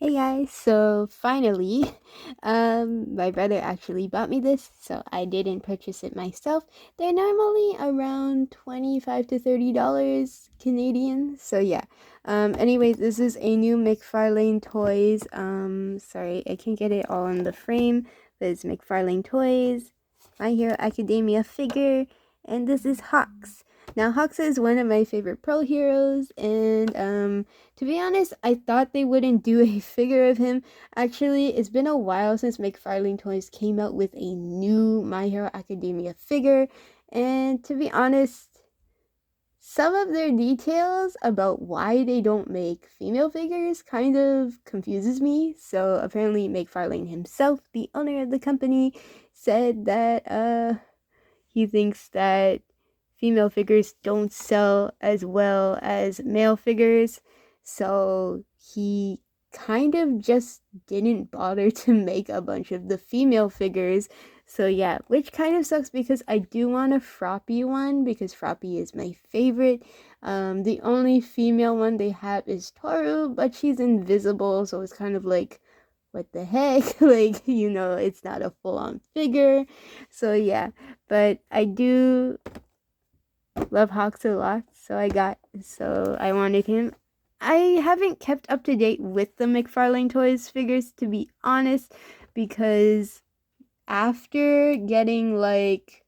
Hey guys, so finally, my brother actually bought me this, so I didn't purchase it myself. They're normally around $25 to $30 Canadian, so yeah. Anyways, this is a new McFarlane Toys, sorry, I can't get it all in the frame, but it's McFarlane Toys, My Hero Academia figure, and this is Hawks. Now, Hawks is one of my favorite pro heroes, and, to be honest, I thought they wouldn't do a figure of him. Actually, it's been a while since McFarlane Toys came out with a new My Hero Academia figure, and to be honest, some of their details about why they don't make female figures kind of confuses me. So apparently McFarlane himself, the owner of the company, said that he thinks that female figures don't sell as well as male figures, so he kind of just didn't bother to make a bunch of the female figures. So yeah, which kind of sucks because I do want a Froppy one because Froppy is my favorite. The only female one they have is Toru, but she's invisible, so it's kind of like, what the heck? Like, it's not a full-on figure. So yeah, but I do love Hawks a lot, so I wanted him. I haven't kept up to date with the McFarlane Toys figures, to be honest, because after getting, like,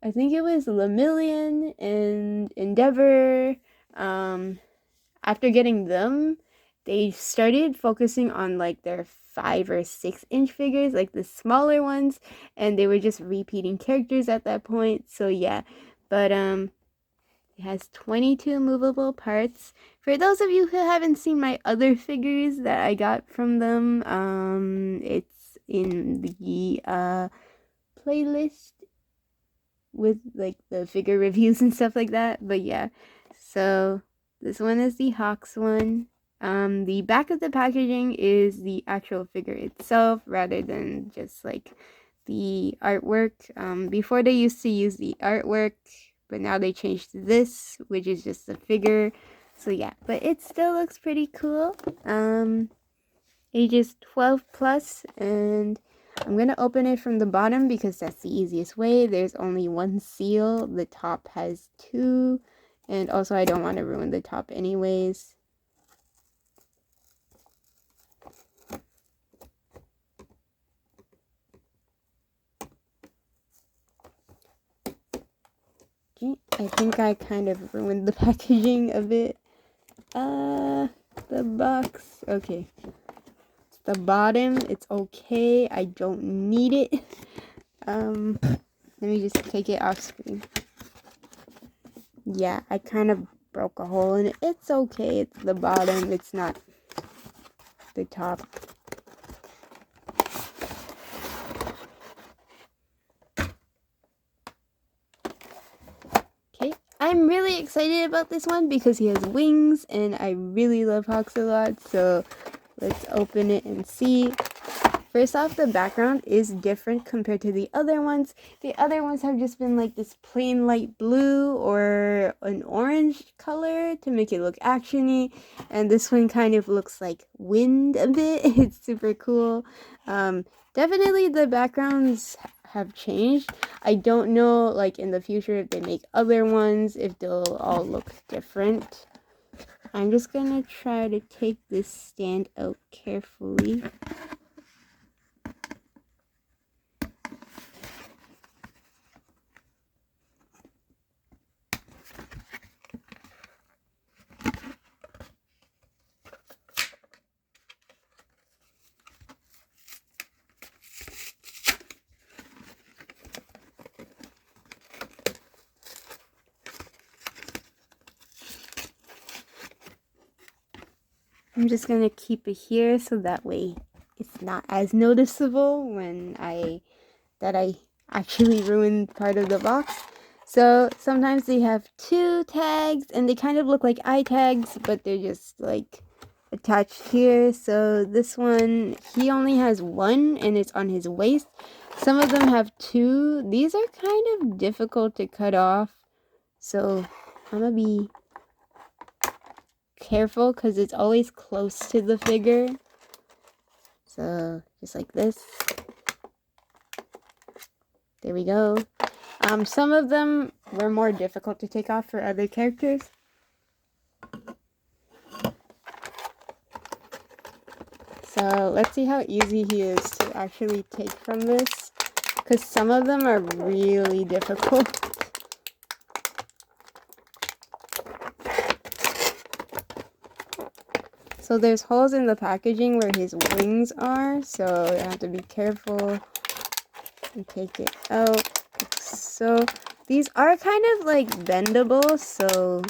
I think it was Lemillion and Endeavor, after getting them, they started focusing on, like, their 5 or 6 inch figures, like the smaller ones, and they were just repeating characters at that point. So yeah, but it has 22 movable parts. For those of you who haven't seen my other figures that I got from them, it's in the playlist with, like, the figure reviews and stuff like that. But yeah, so this one is the Hawks one. The back of the packaging is the actual figure itself rather than just, like, the artwork. Before they used to use the artwork, but now they changed to this, which is just the figure. So yeah, but it still looks pretty cool. Ages 12 plus, and I'm gonna open it from the bottom because that's the easiest way. There's only one seal. The top has two, and also I don't want to ruin the top anyways. Okay, I think I kind of ruined the packaging a bit. The box. Okay. It's the bottom. It's okay. I don't need it. Let me just take it off screen. Yeah, I kind of broke a hole in it. It's okay. It's the bottom. It's not the top. Okay, I'm really excited about this one because he has wings and I really love Hawks a lot. So let's open it and see. First off, the background is different compared to the other ones. The other ones have just been like this plain light blue or an orange color to make it look actiony, and this one kind of looks like wind a bit. It's super cool. Definitely the backgrounds have changed. I don't know, like, in the future if they make other ones, if they'll all look different. I'm just gonna try to take this stand out carefully. I'm just gonna keep it here so that way it's not as noticeable when I actually ruined part of the box. So sometimes they have 2 tags and they kind of look like eye tags, but they're just, like, attached here. So this one, he only has 1 and it's on his waist. Some of them have 2. These are kind of difficult to cut off, so I'm gonna be careful because it's always close to the figure. So just like this. There we go. Some of them were more difficult to take off for other characters. So let's see how easy he is to actually take from this, because some of them are really difficult. So there's holes in the packaging where his wings are, so you have to be careful and take it out. So these are kind of like bendable, so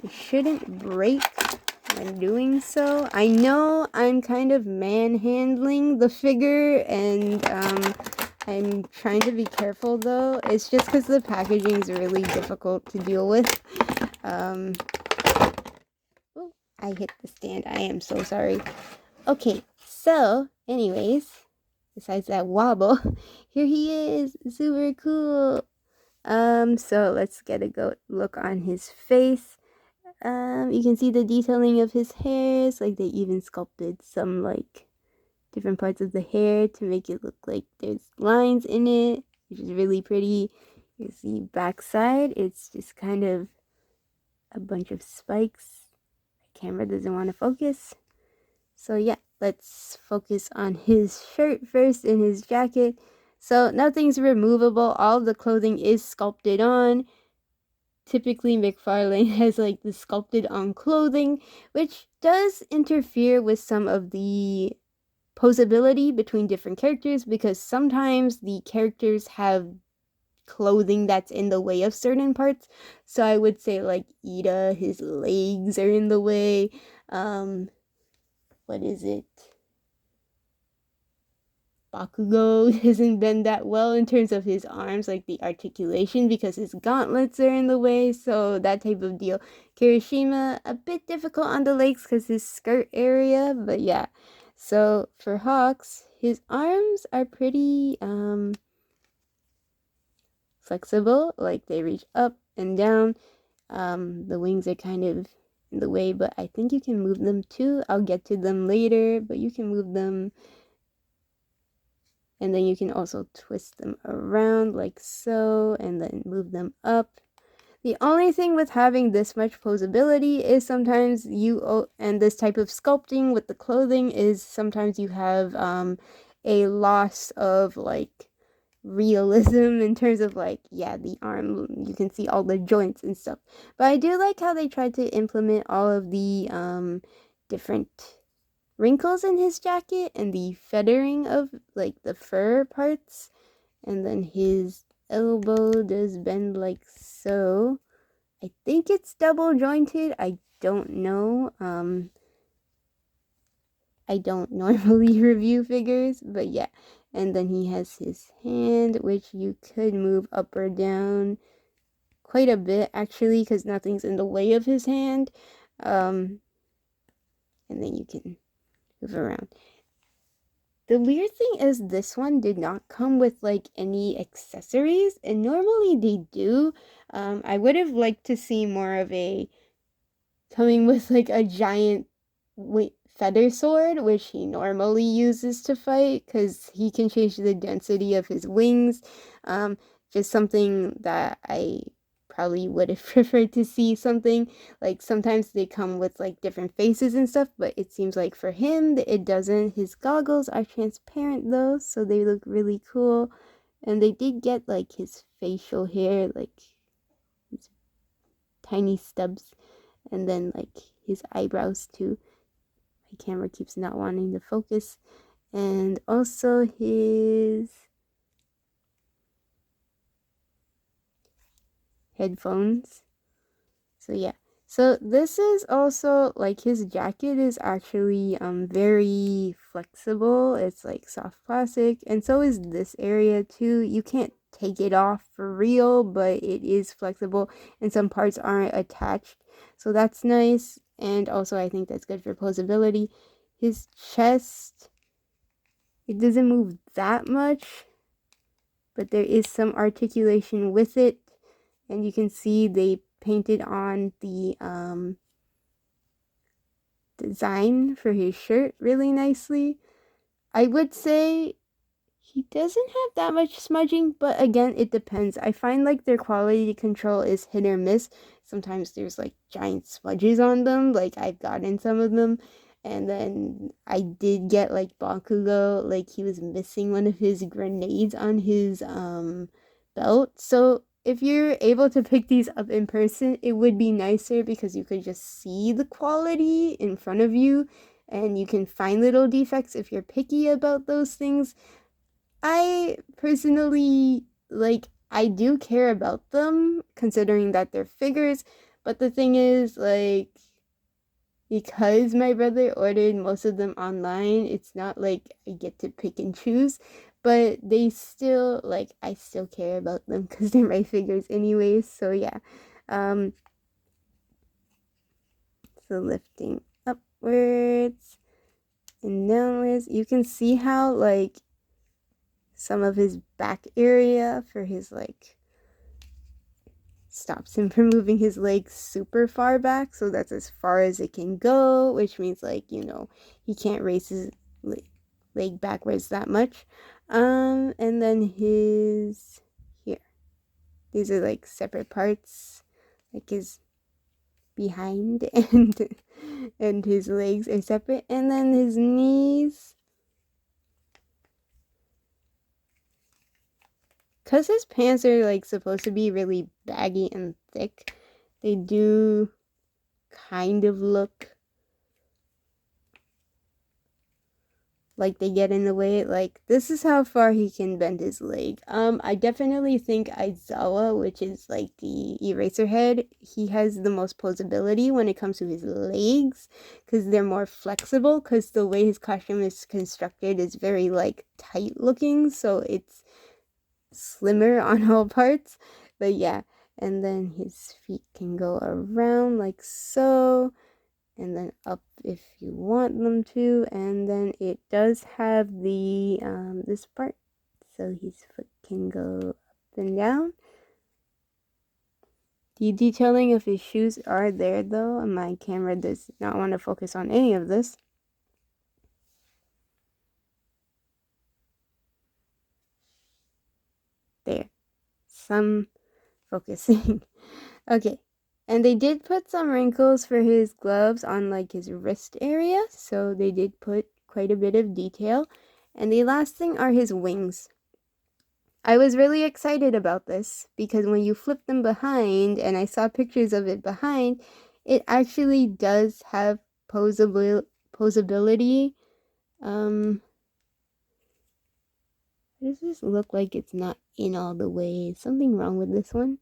it shouldn't break when doing so. I know I'm kind of manhandling the figure, and I'm trying to be careful though. It's just because the packaging is really difficult to deal with. Oh, I hit the stand. I am so sorry. Okay, so anyways, besides that wobble, here he is. Super cool. So let's get a look on his face. You can see the detailing of his hairs, like they even sculpted some like different parts of the hair to make it look like there's lines in it, which is really pretty. Here's the back side. It's just kind of a bunch of spikes. The camera doesn't want to focus. So yeah, let's focus on his shirt first and his jacket. So nothing's removable. All of the clothing is sculpted on. Typically McFarlane has like the sculpted on clothing, which does interfere with some of the posability between different characters, because sometimes the characters have clothing that's in the way of certain parts. So I would say like Ida, his legs are in the way. What is it? Bakugo doesn't bend that well in terms of his arms, like the articulation, because his gauntlets are in the way, so that type of deal. Kirishima, a bit difficult on the legs because his skirt area, but yeah. So for Hawks, his arms are pretty flexible, like they reach up and down. The wings are kind of in the way, but I think you can move them too. I'll get to them later, but you can move them. And then you can also twist them around like so, and then move them up. The only thing with having this much posability is sometimes and this type of sculpting with the clothing is sometimes you have a loss of like realism in terms of like, yeah, the arm, you can see all the joints and stuff. But I do like how they tried to implement all of the different wrinkles in his jacket and the feathering of like the fur parts, and then his elbow does bend like so. I think it's double jointed. I don't know. I don't normally review figures, but yeah. And then he has his hand, which you could move up or down quite a bit actually, because nothing's in the way of his hand. And then you can move around. The weird thing is this one did not come with like any accessories, and normally they do. I would have liked to see more of a coming with like a giant feather sword, which he normally uses to fight, because he can change the density of his wings. Just something that I probably would have preferred to see something. Like sometimes they come with like different faces and stuff, but it seems like for him it doesn't. His goggles are transparent though, so they look really cool. And they did get like his facial hair, like his tiny stubs, and then like his eyebrows too. My camera keeps not wanting to focus. And also his headphones. So yeah. So this is also like his jacket is actually very flexible. It's like soft plastic, and so is this area too. You can't take it off for real, but it is flexible, and some parts aren't attached. So that's nice, and also I think that's good for posability. His chest, it doesn't move that much, but there is some articulation with it, and you can see they painted on the design for his shirt really nicely. I would say he doesn't have that much smudging, but again, it depends. I find like their quality control is hit or miss. Sometimes there's like giant smudges on them, like I've gotten some of them. And then I did get like Bakugo, like he was missing one of his grenades on his belt. So if you're able to pick these up in person, it would be nicer because you could just see the quality in front of you and you can find little defects if you're picky about those things. I personally, like, I do care about them considering that they're figures, but the thing is, like, because my brother ordered most of them online, it's not like I get to pick and choose, but they still, like, I still care about them because they're my figures anyways, so yeah. Um, so lifting upwards and downwards, you can see how, like, some of his back area for his, like, stops him from moving his legs super far back, so that's as far as it can go, which means, like, you know, he can't raise his leg backwards that much. And then his here, these are like separate parts, like his behind and his legs are separate, and then his knees, because his pants are like supposed to be really baggy and thick, they do kind of look like they get in the way. Like, this is how far he can bend his leg. I definitely think Aizawa, which is like the eraser head, he has the most posability when it comes to his legs because they're more flexible, because the way his costume is constructed is very like tight looking, so it's slimmer on all parts. But yeah, and then his feet can go around like so, and then up if you want them to, and then it does have the this part, so his foot can go up and down. The detailing of his shoes are there though, and my camera does not want to focus on any of this. There, some focusing. Okay, and they did put some wrinkles for his gloves on like his wrist area, so they did put quite a bit of detail. And the last thing are his wings. I was really excited about this because when you flip them behind, and I saw pictures of it behind, it actually does have posability. Does this look like it's not in all the way? Is something wrong with this one?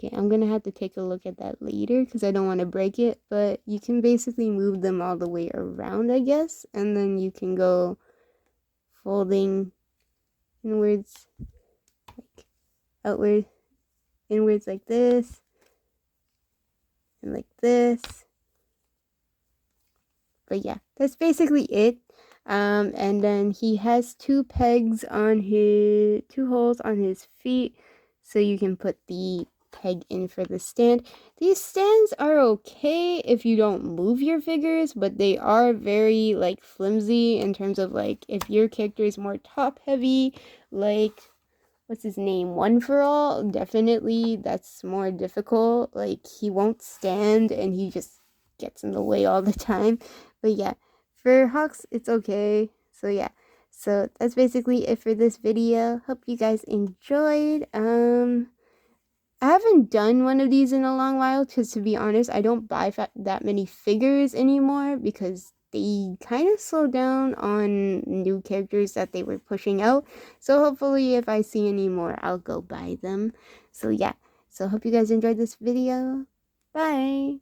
Okay, I'm gonna have to take a look at that later because I don't want to break it, but you can basically move them all the way around, I guess, and then you can go folding inwards, like outward, inwards like this, and like this. But yeah, that's basically it. And then he has two holes on his feet, so you can put the peg in for the stand. These stands are okay if you don't move your figures, but they are very like flimsy in terms of like if your character is more top heavy, like what's his name, One for All, definitely that's more difficult. Like he won't stand and he just gets in the way all the time. But yeah, for Hawks it's okay. So yeah, so that's basically it for this video. Hope you guys enjoyed. I haven't done one of these in a long while because, to be honest, I don't buy that many figures anymore because they kind of slowed down on new characters that they were pushing out. So hopefully if I see any more, I'll go buy them. So yeah, so hope you guys enjoyed this video. Bye!